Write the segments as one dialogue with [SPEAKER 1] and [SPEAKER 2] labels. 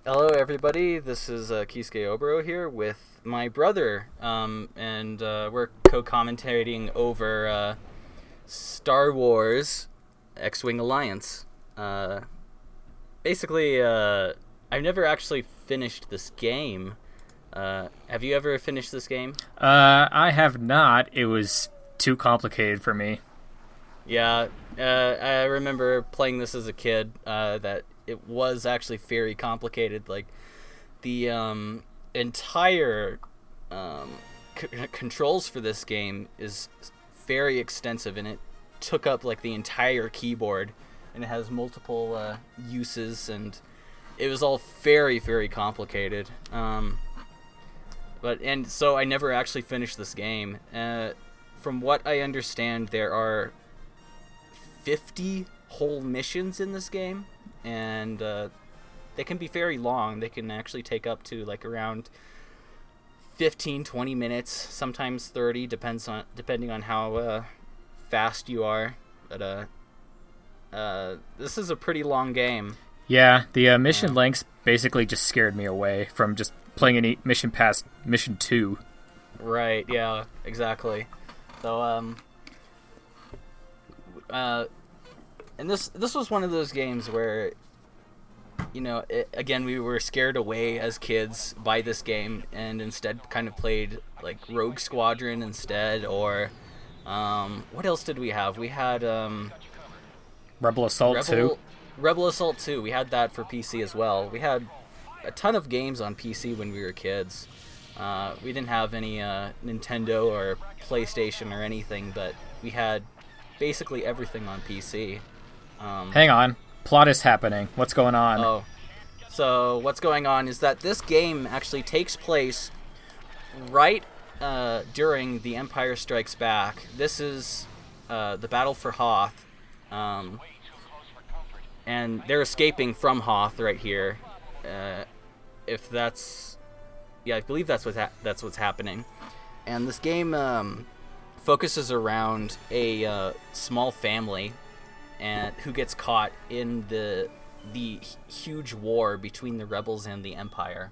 [SPEAKER 1] Hello, everybody. This is Kisuke Oboro here with my brother, and we're co-commentating over Star Wars X-Wing Alliance. Uh, basically, I've never actually finished this game. Have you ever finished this game?
[SPEAKER 2] I have not. It was too complicated for me.
[SPEAKER 1] Yeah, I remember playing this as a kid. That it was actually very complicated. Like the entire controls for this game is very extensive, and it took up like the entire keyboard, and it has multiple uses, and it was all very, very complicated. And so I never actually finished this game. From what I understand, there are 50 whole missions in this game, and they can be very long. They can actually take up to like around 15-20 minutes, sometimes 30, depending on how fast you are. But this is a pretty long game.
[SPEAKER 2] Yeah, the mission lengths basically just scared me away from just playing any mission past mission 2.
[SPEAKER 1] Right, yeah, exactly. So and this was one of those games where, again, we were scared away as kids by this game, and instead kind of played like Rogue Squadron instead, or what else did we have? We had
[SPEAKER 2] Rebel Assault 2.
[SPEAKER 1] Rebel Assault 2. We had that for PC as well. We had a ton of games on PC when we were kids. We didn't have any Nintendo or PlayStation or anything, but we had basically everything on PC.
[SPEAKER 2] Hang on. Plot is happening. What's going on?
[SPEAKER 1] Oh. So what's going on is that this game actually takes place right during The Empire Strikes Back. This is the Battle for Hoth. And they're escaping from Hoth right here. If that's... Yeah, I believe that's what's happening. And this game focuses around a small family and who gets caught in the huge war between the rebels and the Empire.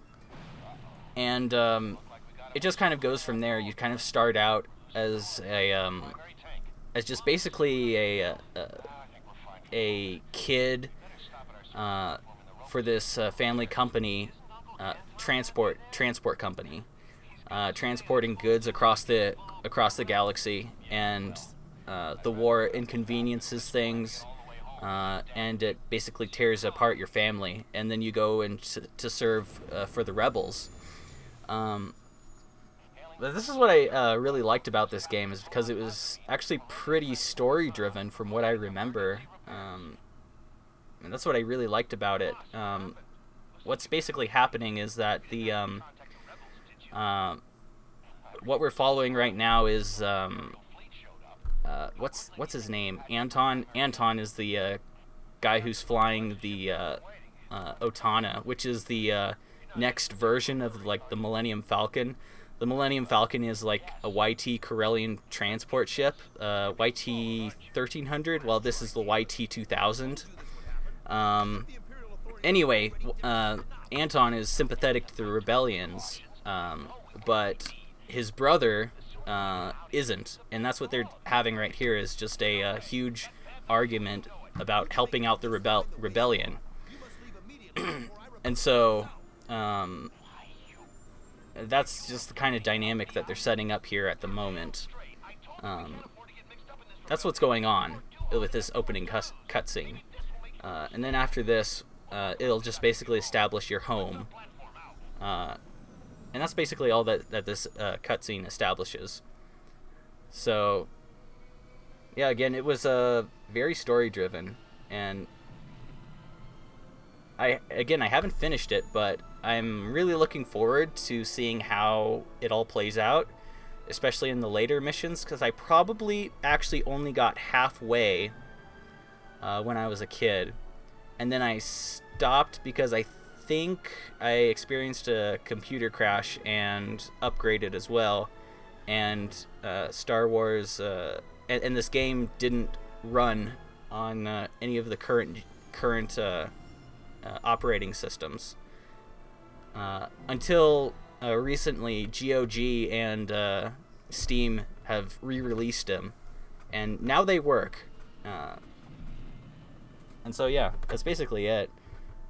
[SPEAKER 1] And it just kind of goes from there. You kind of start out as as just basically a kid for this family company, transport company, transporting goods across the galaxy, and the war inconveniences things, and it basically tears apart your family, and then you go and to serve for the rebels. But this is what I really liked about this game, is because it was actually pretty story driven from what I remember, and that's what I really liked about it. What's basically happening is that the what we're following right now is what's his name? Anton. Anton is the guy who's flying the Otana, which is the next version of like the Millennium Falcon. The Millennium Falcon is like a YT Corellian transport ship, YT 1300, while this is the YT 2000. Anyway, Anton is sympathetic to the rebellions, but his brother isn't, and that's what they're having right here, is just a huge argument about helping out the rebellion. And so that's just the kind of dynamic that they're setting up here at the moment. That's what's going on with this opening cutscene. And then after this, it'll just basically establish your home. And that's basically all that this cutscene establishes. So, yeah, again, it was very story-driven. And I haven't finished it, but I'm really looking forward to seeing how it all plays out, especially in the later missions, because I probably actually only got halfway when I was a kid, and then I stopped because I think I experienced a computer crash and upgraded as well, and Star Wars and this game didn't run on any of the current operating systems. until recently, GOG and Steam have re-released them, and now they work. And so yeah, that's basically it.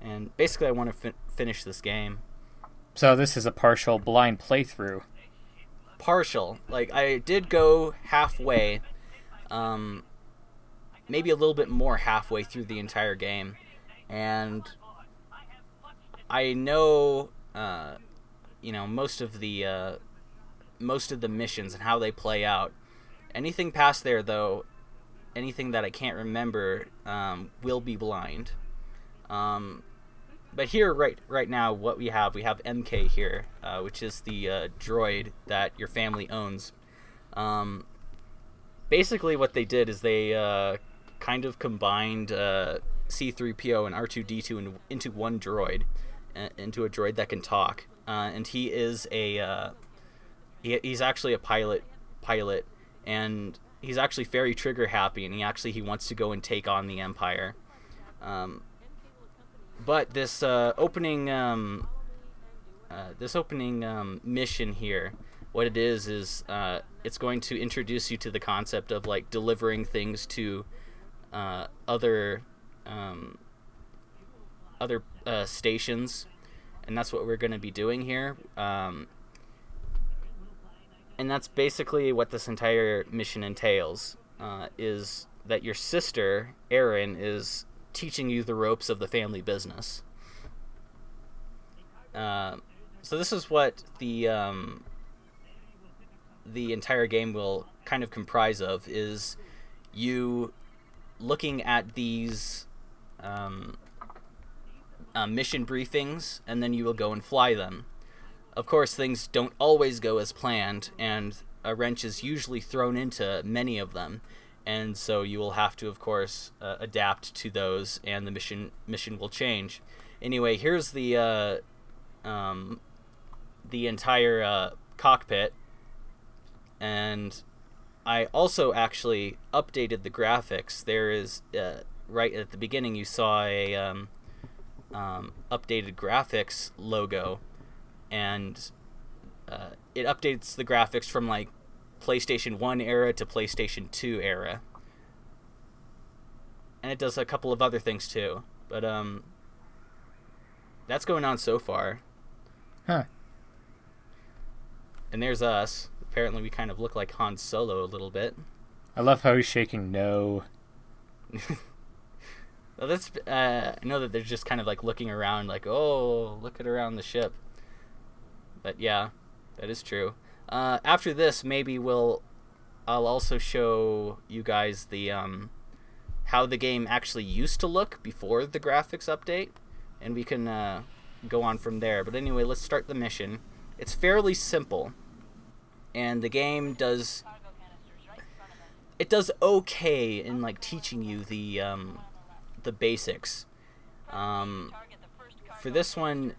[SPEAKER 1] And basically, I want to finish this game.
[SPEAKER 2] So this is a partial blind playthrough.
[SPEAKER 1] Partial. Like, I did go halfway, maybe a little bit more halfway through the entire game, and I know, most of the missions and how they play out. Anything past there, though, anything that I can't remember, will be blind. But here, right now, what we have MK here, which is the droid that your family owns. Basically, what they did is they kind of combined C-3PO and R2-D2 into one droid, into a droid that can talk. And he is he's actually a pilot, and he's actually very trigger happy, and he wants to go and take on the Empire. But this opening mission here, what it is it's going to introduce you to the concept of like delivering things to other stations, and that's what we're going to be doing here. And that's basically what this entire mission entails, is that your sister, Aeron, is teaching you the ropes of the family business. So this is what the entire game will kind of comprise of, is you looking at these mission briefings, and then you will go and fly them. Of course, things don't always go as planned, and a wrench is usually thrown into many of them, and so you will have to, of course, adapt to those, and the mission will change. Anyway, here's the entire cockpit, and I also actually updated the graphics. There is right at the beginning, you saw a updated graphics logo, and it updates the graphics from like PlayStation 1 era to PlayStation 2 era, and it does a couple of other things too, but that's going on so far.
[SPEAKER 2] Huh.
[SPEAKER 1] And there's us. Apparently we kind of look like Han Solo a little bit.
[SPEAKER 2] I love how he's shaking no.
[SPEAKER 1] Well, that's I know that they're just kind of like looking around like, oh, look at around the ship. But yeah, that is true. After this, maybe I'll also show you guys the how the game actually used to look before the graphics update, and we can go on from there. But anyway, let's start the mission. It's fairly simple, and the game does okay in like teaching you the basics. For this one,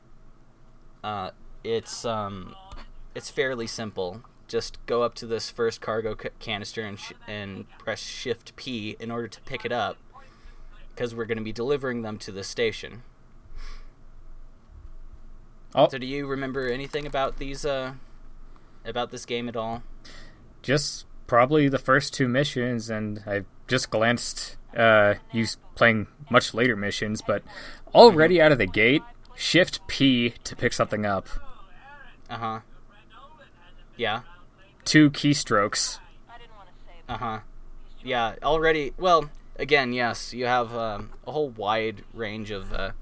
[SPEAKER 1] it's fairly simple. Just go up to this first cargo canister and press Shift P in order to pick it up, because we're going to be delivering them to the station.
[SPEAKER 2] Oh.
[SPEAKER 1] So do you remember anything about these about this game at all?
[SPEAKER 2] Just probably the first two missions, and I just glanced you playing much later missions, but already out of the gate, Shift P to pick something up.
[SPEAKER 1] Uh-huh. Yeah.
[SPEAKER 2] 2 keystrokes.
[SPEAKER 1] Uh-huh. Yeah, already, well, again, yes, you have a whole wide range of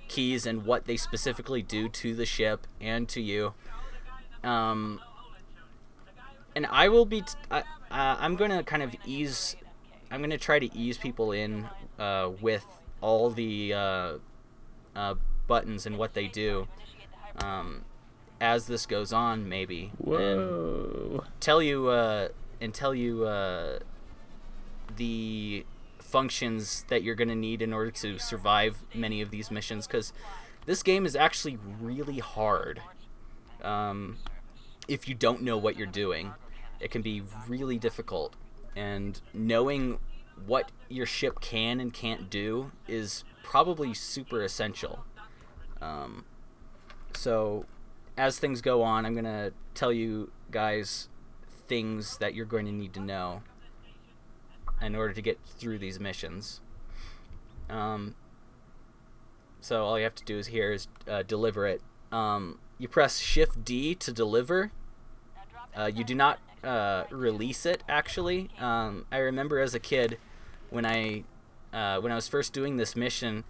[SPEAKER 1] keys and what they specifically do to the ship and to you. And I will be I'm going to kind of I'm going to try to ease people in with all the buttons and what they do as this goes on, maybe.
[SPEAKER 2] Whoa.
[SPEAKER 1] And tell you the functions that you're going to need in order to survive many of these missions, because this game is actually really hard. If you don't know what you're doing, it can be really difficult, and knowing what your ship can and can't do is probably super essential. So as things go on, I'm going to tell you guys things that you're going to need to know in order to get through these missions. So all you have to do is deliver it. You press Shift D to deliver. You do not release it, actually. I remember as a kid when I was first doing this mission,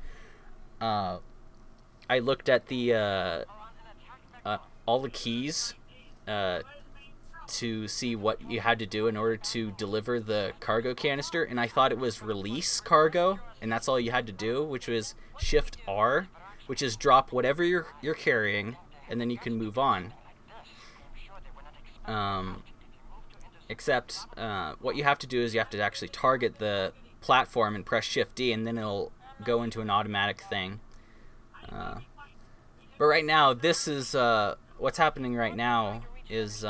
[SPEAKER 1] I looked at the all the keys to see what you had to do in order to deliver the cargo canister, and I thought it was release cargo, and that's all you had to do, which was Shift R, which is drop whatever you're carrying, and then you can move on. Except what you have to do is you have to actually target the platform and press Shift D, and then it'll go into an automatic thing. But right now, this is what's happening right now is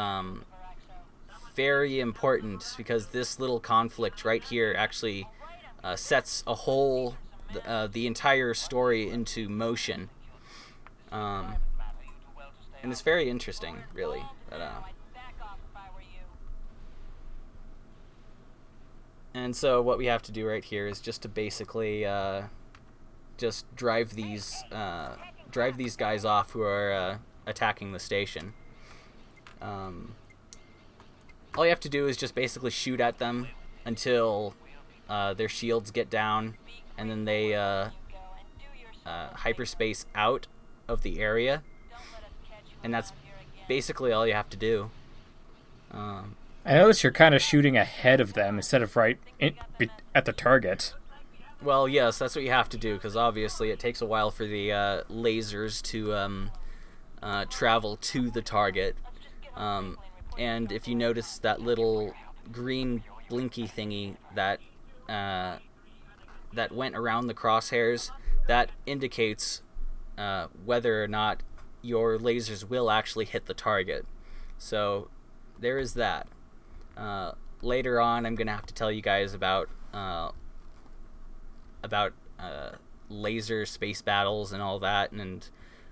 [SPEAKER 1] very important, because this little conflict right here actually sets the entire story into motion. And it's very interesting, really. And so what we have to do right here is just to basically just drive these guys off who are attacking the station. All you have to do is just basically shoot at them until their shields get down, and then they hyperspace out of the area, and that's basically all you have to do.
[SPEAKER 2] I notice you're kind of shooting ahead of them instead of right at the target.
[SPEAKER 1] Well, yes, that's what you have to do, because obviously it takes a while for the lasers to travel to the target. And if you notice that little green blinky thingy that went around the crosshairs, that indicates whether or not your lasers will actually hit the target. So there is that. Later on, I'm going to have to tell you guys about laser space battles and all that, and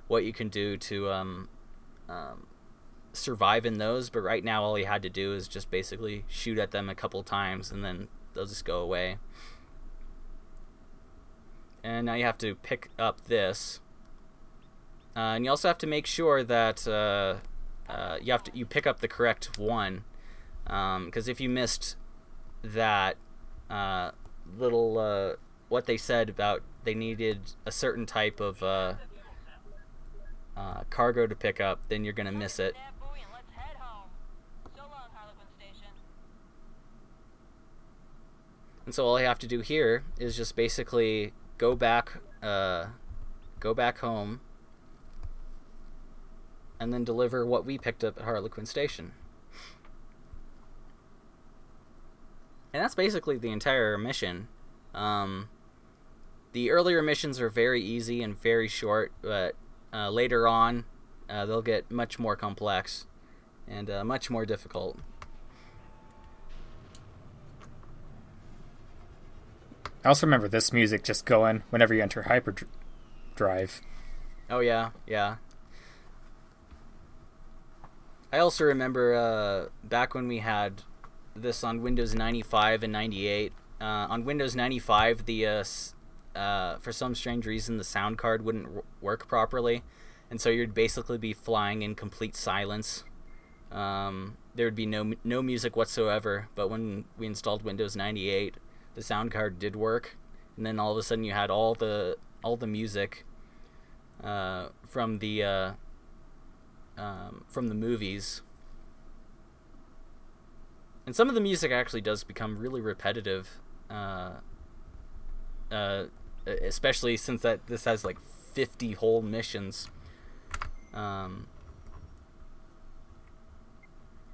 [SPEAKER 1] what you can do to survive in those. But right now, all you had to do is just basically shoot at them a couple times, and then they'll just go away. And now you have to pick up this, and you also have to make sure that you pick up the correct one, because if you missed that little what they said about they needed a certain type of cargo to pick up, then you're gonna miss it. And so all I have to do here is just basically go back home, and then deliver what we picked up at Harlequin Station. And that's basically the entire mission. The earlier missions are very easy and very short, but later on, they'll get much more complex and much more difficult.
[SPEAKER 2] I also remember this music just going whenever you enter hyperdrive.
[SPEAKER 1] Oh, yeah. I also remember back when we had this on Windows 95 and 98. On Windows 95, for some strange reason, the sound card wouldn't work properly, and so you'd basically be flying in complete silence. There would be no music whatsoever. But when we installed Windows 98, the sound card did work, and then all of a sudden you had all the music from the movies. And some of the music actually does become really repetitive, especially since this has like 50 whole missions. But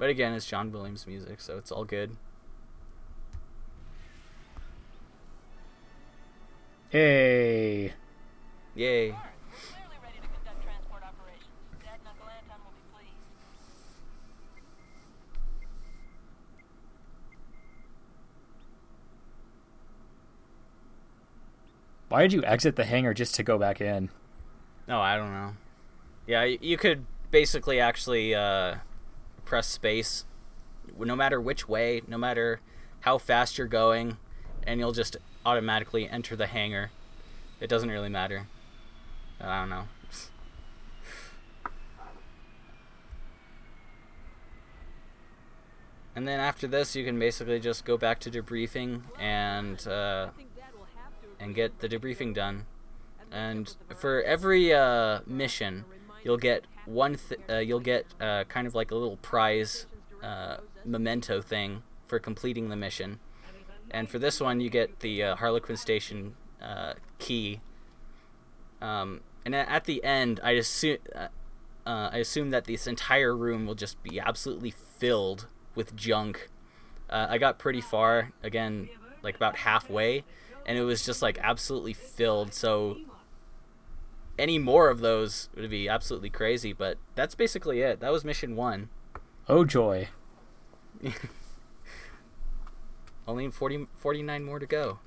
[SPEAKER 1] again, it's John Williams music, so it's all good.
[SPEAKER 2] Yay! Why did you exit the hangar just to go back in?
[SPEAKER 1] No, I don't know. Yeah, you could basically actually press space no matter which way, no matter how fast you're going, and you'll just automatically enter the hangar. It doesn't really matter. I don't know. And then after this, you can basically just go back to debriefing and get the debriefing done. And for every mission, you'll get kind of like a little prize memento thing for completing the mission. And for this one, you get the Harlequin Station key. And at the end, I assume that this entire room will just be absolutely filled with junk. I got pretty far, again, like about halfway, and it was just like absolutely filled. So any more of those would be absolutely crazy. But that's basically it. That was mission 1.
[SPEAKER 2] Oh joy.
[SPEAKER 1] Only 49 more to go.